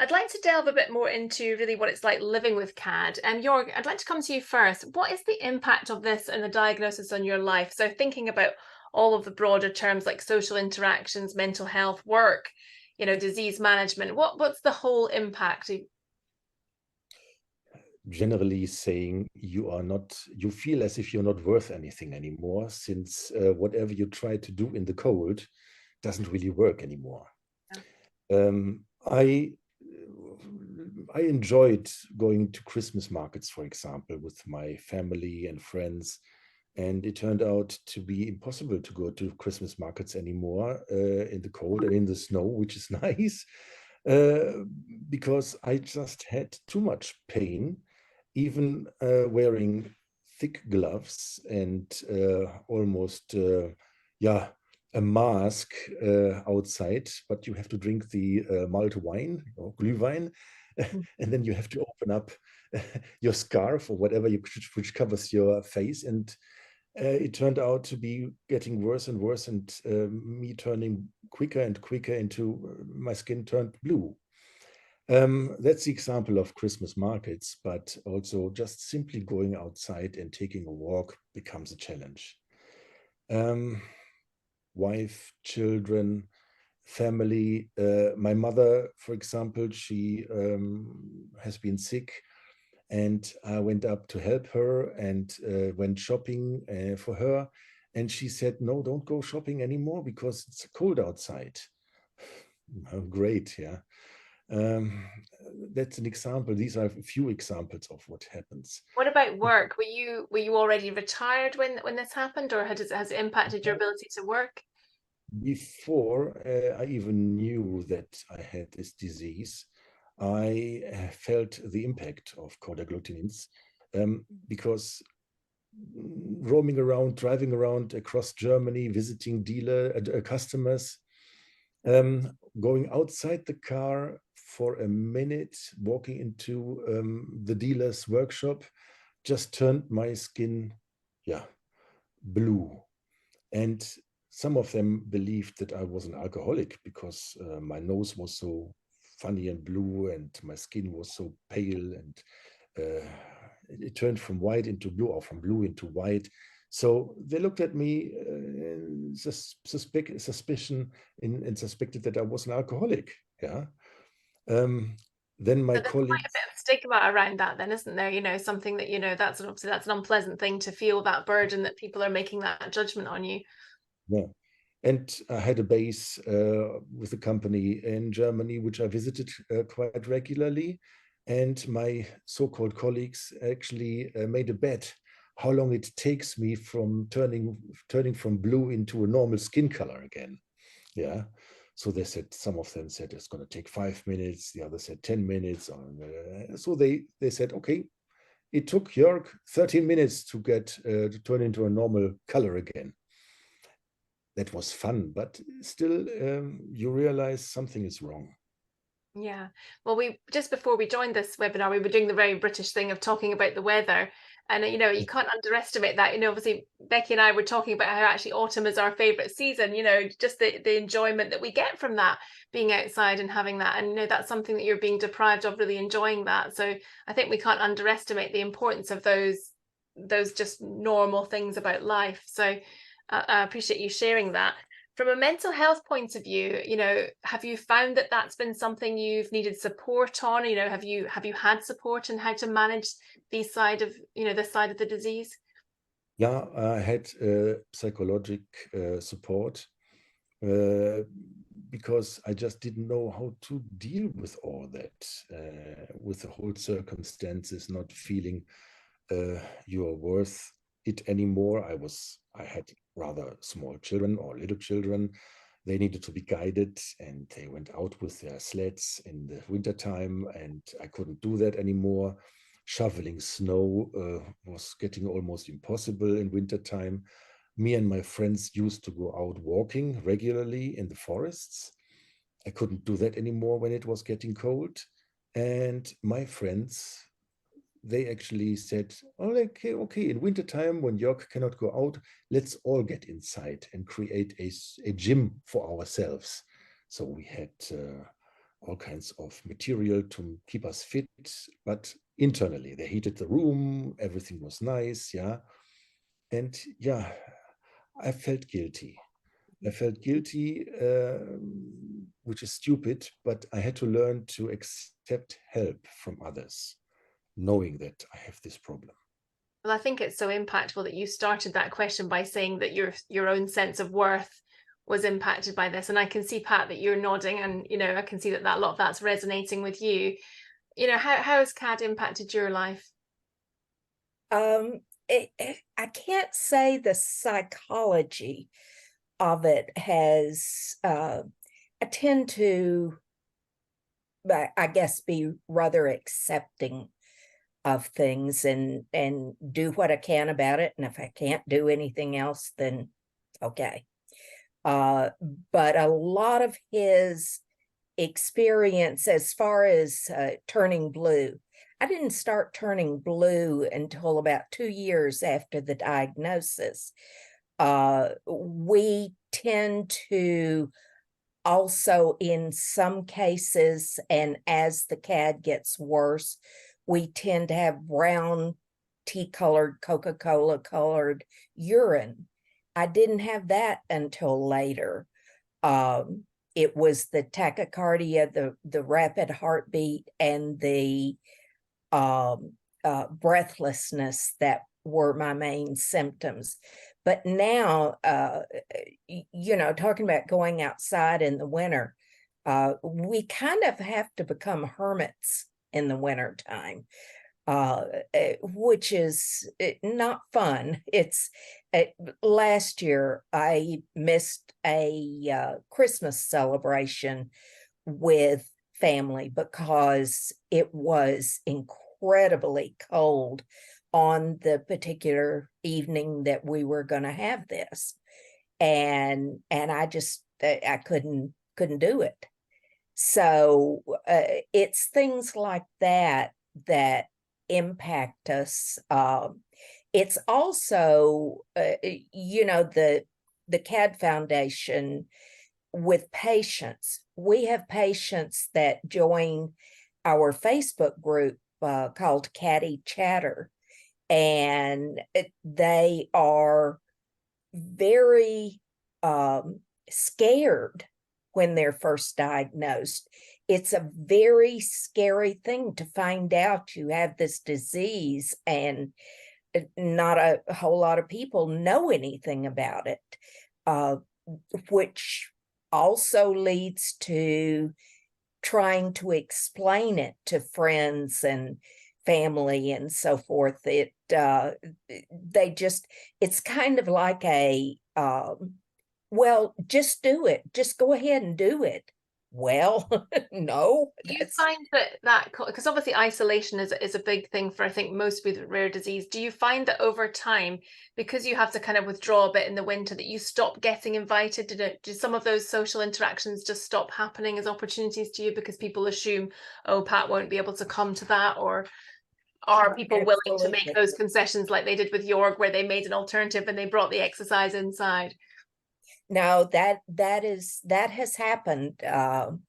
I'd like to delve a bit more into really what it's like living with CAD. Jorg, I'd like to come to you first. What is the impact of this and the diagnosis on your life? So thinking about all of the broader terms like social interactions, mental health, work, disease management. What's the whole impact? Generally saying you feel as if you're not worth anything anymore, since whatever you try to do in the cold doesn't really work anymore. Yeah. I enjoyed going to Christmas markets, for example, with my family and friends, and it turned out to be impossible to go to Christmas markets anymore in the cold and in the snow, which is nice, uh, because I just had too much pain, even wearing thick gloves and almost, yeah, a mask outside, but you have to drink the malt wine or Glühwein, and then you have to open up your scarf or whatever which covers your face. And it turned out to be getting worse and worse, and me turning quicker and quicker into my skin turned blue. That's the example of Christmas markets, but also just simply going outside and taking a walk becomes a challenge. Um, Wife, children, family. My mother, for example, she has been sick, and I went up to help her and went shopping for her. And she said, "No, don't go shopping anymore because it's cold outside." Oh, great, yeah. Um, that's an example. These are a few examples of what happens. What about work? Were you already retired when this happened, or has it impacted your ability to work? Before I even knew that I had this disease, I felt the impact of cold agglutinins, because roaming around, driving around across Germany, visiting customers, going outside the car for a minute, walking into the dealer's workshop, just turned my skin, yeah, blue. And some of them believed that I was an alcoholic because my nose was so funny and blue, and my skin was so pale, and it turned from white into blue, or from blue into white. So they looked at me suspicion, and suspected that I was an alcoholic. Yeah. Um, then my But there's quite a colleagues, bit of stigma around that then, isn't there? Something that, obviously that's an unpleasant thing to feel, that burden that people are making that judgment on you. yeah. And I had a base with a company in Germany, which I visited quite regularly. And my so-called colleagues actually made a bet how long it takes me from turning from blue into a normal skin color again. Yeah. So they said, some of them said it's going to take 5 minutes. The others said 10 minutes. So they said, okay, it took Jörg 13 minutes to turn into a normal color again. That was fun, but still, you realize something is wrong. Yeah. Well, we just before we joined this webinar, we were doing the very British thing of talking about the weather. And you can't underestimate that. Obviously Becky and I were talking about how actually autumn is our favorite season, just the enjoyment that we get from that, being outside and having that. And that's something that you're being deprived of, really enjoying that. So I think we can't underestimate the importance of those just normal things about life. So I appreciate you sharing that. From a mental health point of view, have you found that that's been something you've needed support on? Have you had support in how to manage this side of the disease? Yeah, I had psychological support uh, because I just didn't know how to deal with all that, with the whole circumstances, not feeling you are worth it anymore. I had rather small children or little children. They needed to be guided, and they went out with their sleds in the wintertime, and I couldn't do that anymore. Shoveling snow was getting almost impossible in wintertime. Me and my friends used to go out walking regularly in the forests. I couldn't do that anymore when it was getting cold. And my friends, they actually said, "Oh, okay, okay, in wintertime when Jörg cannot go out, let's all get inside and create a gym for ourselves." So we had all kinds of material to keep us fit, but internally they heated the room, everything was nice, yeah. And yeah, I felt guilty. I felt guilty, which is stupid, but I had to learn to accept help from others, knowing that I have this problem. Well, I think it's so impactful that you started that question by saying that your own sense of worth was impacted by this. And I can see, Pat, that you're nodding, and I can see that a lot of that's resonating with you. How has CAD impacted your life? I can't say the psychology of it has, I tend to, I guess, be rather accepting of things and do what I can about it. And if I can't do anything else, then okay. But a lot of his experience as far as turning blue, I didn't start turning blue until about 2 years after the diagnosis. We tend to also, in some cases, and as the CAD gets worse, we tend to have brown, tea-colored, Coca-Cola colored urine. I didn't have that until later. It was the tachycardia, the rapid heartbeat, and the breathlessness that were my main symptoms. But now, talking about going outside in the winter, we kind of have to become hermits in the winter time, which is not fun. Last year I missed a Christmas celebration with family because it was incredibly cold on the particular evening that we were going to have this, and I just I couldn't do it. So it's things like that that impact us. It's also the CAD Foundation with patients. We have patients that join our Facebook group called Caddy Chatter, and they are very scared when they're first diagnosed. It's a very scary thing to find out you have this disease, and not a whole lot of people know anything about it, which also leads to trying to explain it to friends and family and so forth. It's kind of like well, just do it. Just go ahead and do it. Well, no. Do you find that because obviously isolation is a big thing for, I think, most with rare disease. Do you find that over time, because you have to kind of withdraw a bit in the winter, that you stop getting invited? Do some of those social interactions just stop happening as opportunities to you because people assume, oh, Pat won't be able to come to that? Or are people willing to make those concessions like they did with York, where they made an alternative and they brought the exercise inside? No, that has happened, and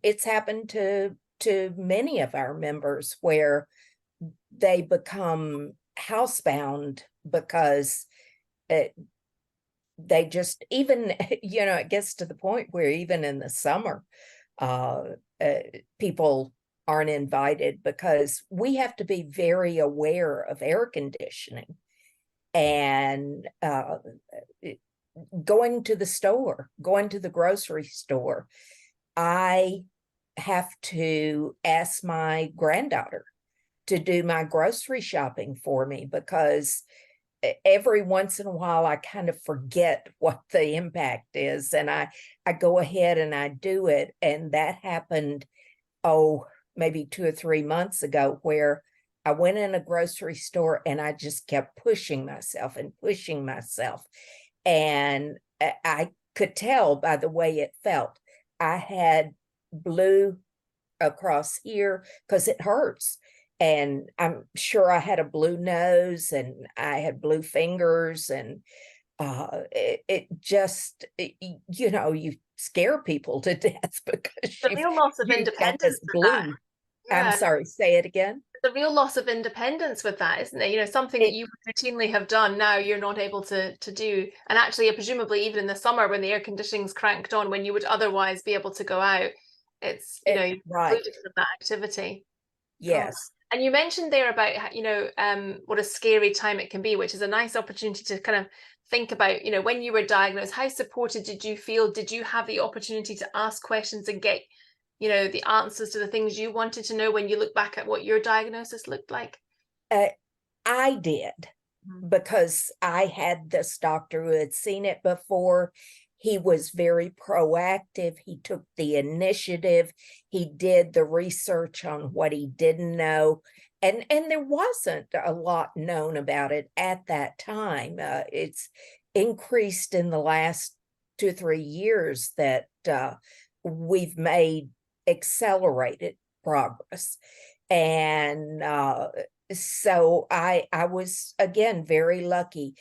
it's happened to many of our members where they become housebound because they just, even it gets to the point where even in the summer, people aren't invited because we have to be very aware of air conditioning and going to the store, going to the grocery store. I have to ask my granddaughter to do my grocery shopping for me because every once in a while I kind of forget what the impact is, and I go ahead and I do it. And that happened, maybe 2 or 3 months ago, where I went in a grocery store and I just kept pushing myself and pushing myself. And I could tell by the way it felt. I had blue across here because it hurts. And I'm sure I had a blue nose and I had blue fingers, and you scare people to death because The real loss of you've got this independence with that. glue. I'm Yeah. sorry, say it again. The real loss of independence with that, isn't it? You know, something that you would routinely have done, now you're not able to do. And actually, presumably, even in the summer when the air conditioning's cranked on, when you would otherwise be able to go out, it's, you know, you're Right. excluded from that activity. Yes. And you mentioned there about, you know, what a scary time it can be, which is a nice opportunity to kind of think about, you know, when you were diagnosed, how supported did you feel? Did you have the opportunity to ask questions and get, you know, the answers to the things you wanted to know when you look back at what your diagnosis looked like? I did, because I had this doctor who had seen it before. He was very proactive. He took the initiative. He did the research on what he didn't know. And there wasn't a lot known about it at that time. It's increased in the last 2 or 3 years that we've made accelerated progress. And so I was, again, very lucky.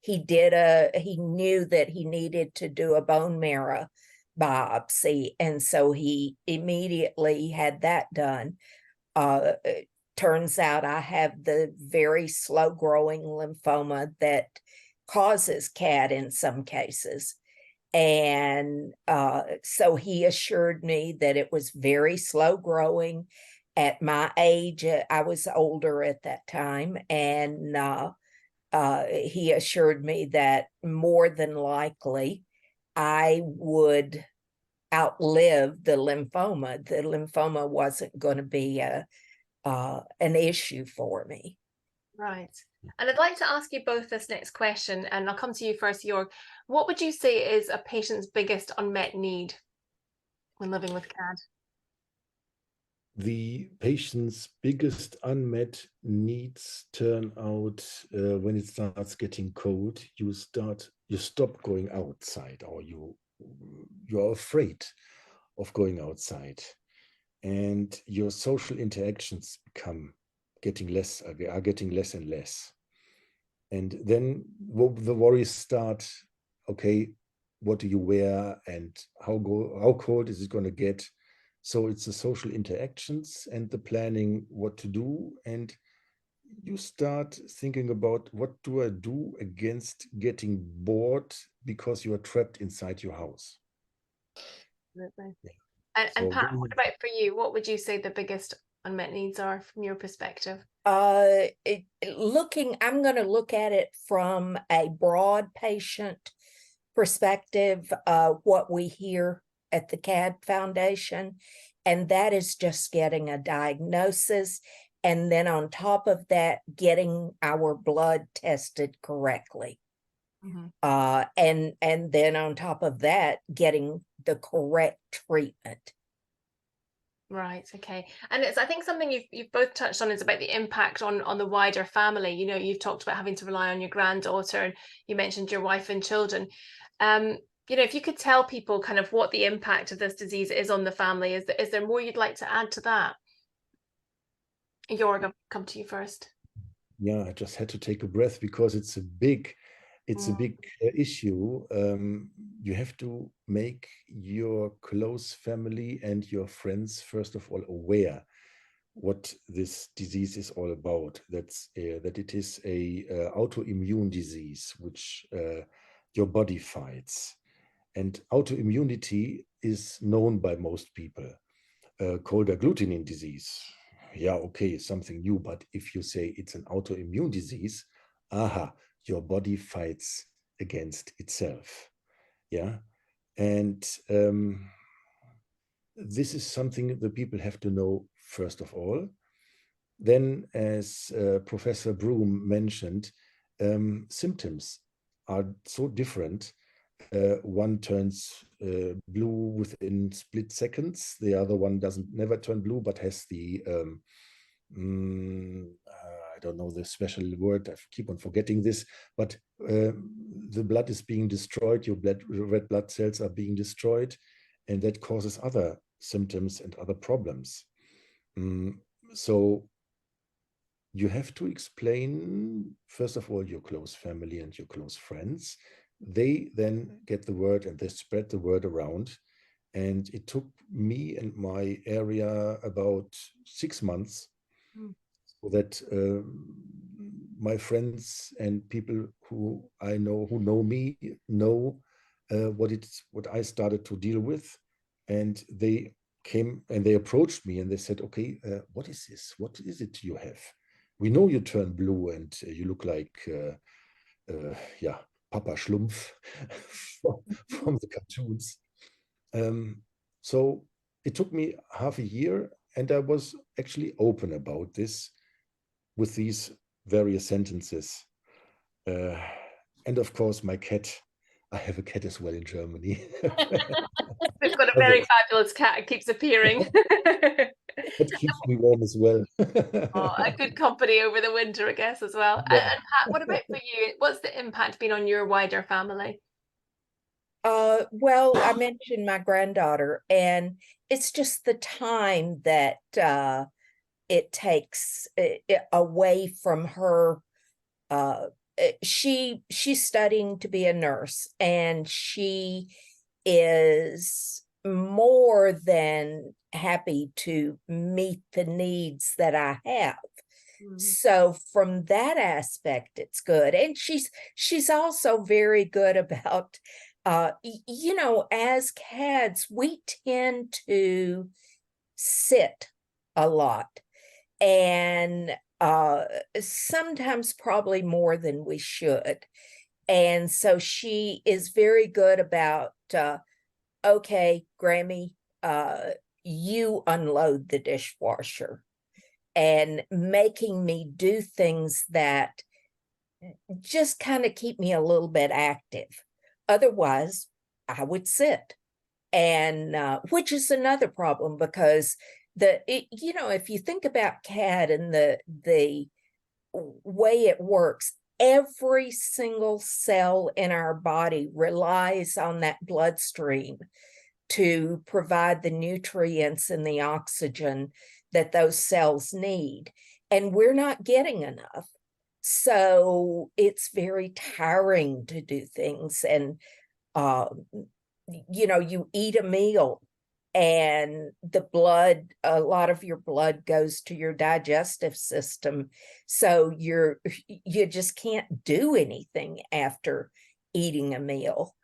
He knew that he needed to do a bone marrow biopsy, and so he immediately had that done. It turns out I have the very slow growing lymphoma that causes CAD in some cases. And so he assured me that it was very slow growing. At my age, I was older at that time, and he assured me that more than likely I would outlive the lymphoma. The lymphoma wasn't going to be an issue for me. Right. And I'd like to ask you both this next question, and I'll come to you first, Jörg. What would you say is a patient's biggest unmet need when living with CAD? The patient's biggest unmet needs turn out when it starts getting cold, you stop going outside, or you're afraid of going outside, and your social interactions are getting less and less. And then the worries start. Okay, what do you wear, and how cold is it going to get? So it's the social interactions and the planning what to do, and you start thinking about, what do I do against getting bored because you are trapped inside your house? Absolutely. Yeah. And Pat, what about for you? What would you say the biggest unmet needs are from your perspective? I'm going to look at it from a broad patient perspective, what we hear at the CAD Foundation, and that is just getting a diagnosis, and then on top of that, getting our blood tested correctly. And then on top of that, getting the correct treatment. Right. Okay. And it's, I think, something you've both touched on is about the impact on the wider family. You know, you've talked about having to rely on your granddaughter, and you mentioned your wife and children. You know, if you could tell people kind of what the impact of this disease is on the family, is there more you'd like to add to that? Jörg, I'll come to you first. Yeah, I just had to take a breath because it's a big issue. You have to make your close family and your friends, first of all, aware what this disease is all about. That it is a autoimmune disease which your body fights, and autoimmunity is known by most people. Cold agglutinin disease, yeah, okay, something new. But if you say it's an autoimmune disease, your body fights against itself. Yeah. And this is something that people have to know first of all. Then, as Professor Broom mentioned, symptoms are so different. One turns blue within split seconds. The other one never turn blue, but has the I don't know the special word. I keep on forgetting this. But the blood is being destroyed. Your red blood cells are being destroyed, and that causes other symptoms and other problems. So you have to explain, first of all, your close family and your close friends they then get the word and they spread the word around. And it took me and my area about 6 months Mm. so that my friends and people who I know, who know me, know what I started to deal with. And they came and they approached me and they said, okay, what is this? What is it you have? We know you turn blue and you look like, yeah, Papa Schlumpf from the cartoons. So it took me half a year, and I was actually open about this with these various sentences. And of course, my cat, I have a cat as well in Germany. We've got a Although very fabulous cat. It keeps appearing. it keeps me warm as well. Oh, a good company over the winter, I guess, as well. Yeah. And Pat, what about for you? What's the impact been on your wider family? Well, I mentioned my granddaughter, and it's just the time that it takes away from her. She's studying to be a nurse, and she is more than happy to meet the needs that I have. Mm. So from that aspect, it's good. And she's also very good about you know, as CADs, we tend to sit a lot, and sometimes probably more than we should. And so she is very good about okay, Grammy, you unload the dishwasher, and making me do things that just kind of keep me a little bit active. Otherwise, I would sit. And which is another problem, because you know, if you think about CAD and the way it works, every single cell in our body relies on that bloodstream to provide the nutrients and the oxygen that those cells need. And we're not getting enough. So it's very tiring to do things. And, you know, you eat a meal and the blood, a lot of your blood goes to your digestive system. So you just can't do anything after eating a meal.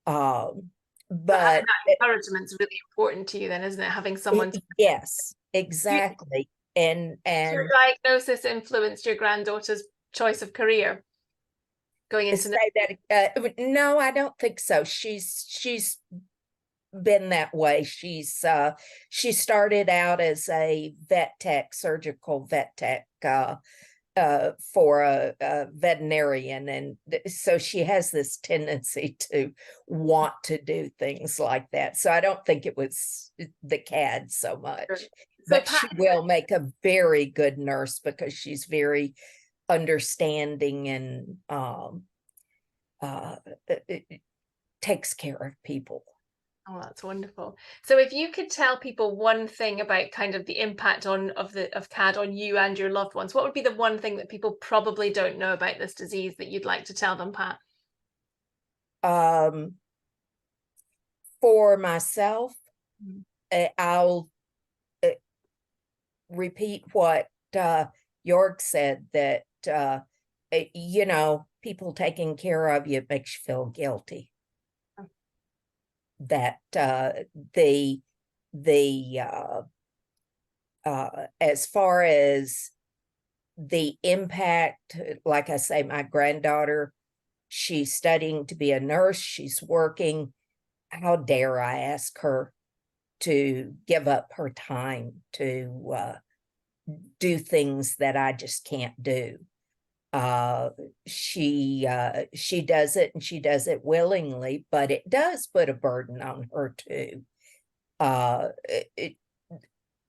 So having But that encouragement is really important to you then, isn't it? Having someone to yes, exactly. And your diagnosis influenced your granddaughter's choice of career going into say that no, I don't think so. She's been that way. She started out as a vet tech, surgical vet tech, for a veterinarian, and so she has this tendency to want to do things like that. So I don't think it was the CAD so much. So But Pat, she will make a very good nurse because she's very understanding, and it takes care of people. oh, that's wonderful. So if you could tell people one thing about kind of the impact of CAD on you and your loved ones, what would be the one thing that people probably don't know about this disease that you'd like to tell them, Pat? For myself, I'll repeat what Jorg said, that you know, people taking care of you makes you feel guilty. That as far as the impact, like I say, my granddaughter, she's studying to be a nurse, she's working. How dare I ask her to give up her time to do things that I just can't do? She does it, and she does it willingly, but it does put a burden on her too.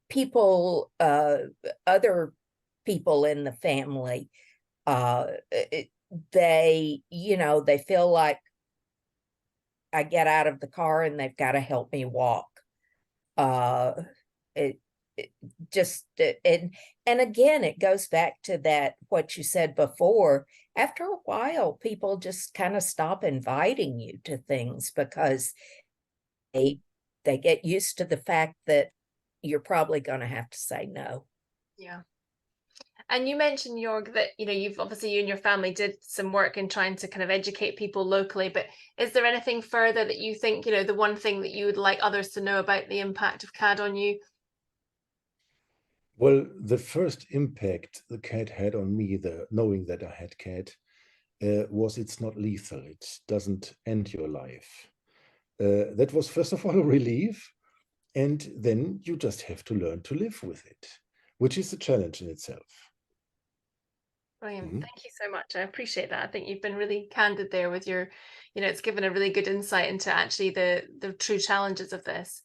People, other people in the family, they, you know, they feel like I get out of the car and they've got to help me walk. just and again, it goes back to that what you said before. After a while, people just kind of stop inviting you to things because they get used to the fact that you're probably going to have to say no. Yeah. And you mentioned, Jorg, that you've obviously, you and your family did some work in trying to kind of educate people locally, but is there anything further that you think, the one thing that you would like others to know about the impact of CAD on you? Well, the first impact the CAD had on me, the knowing that I had CAD, was it's not lethal. It doesn't end your life. That was first of all a relief, and then you just have to learn to live with it, which is a challenge in itself. Brilliant. Mhm. Thank you so much. I appreciate that. I think you've been really candid there with your, it's given a really good insight into actually the true challenges of this.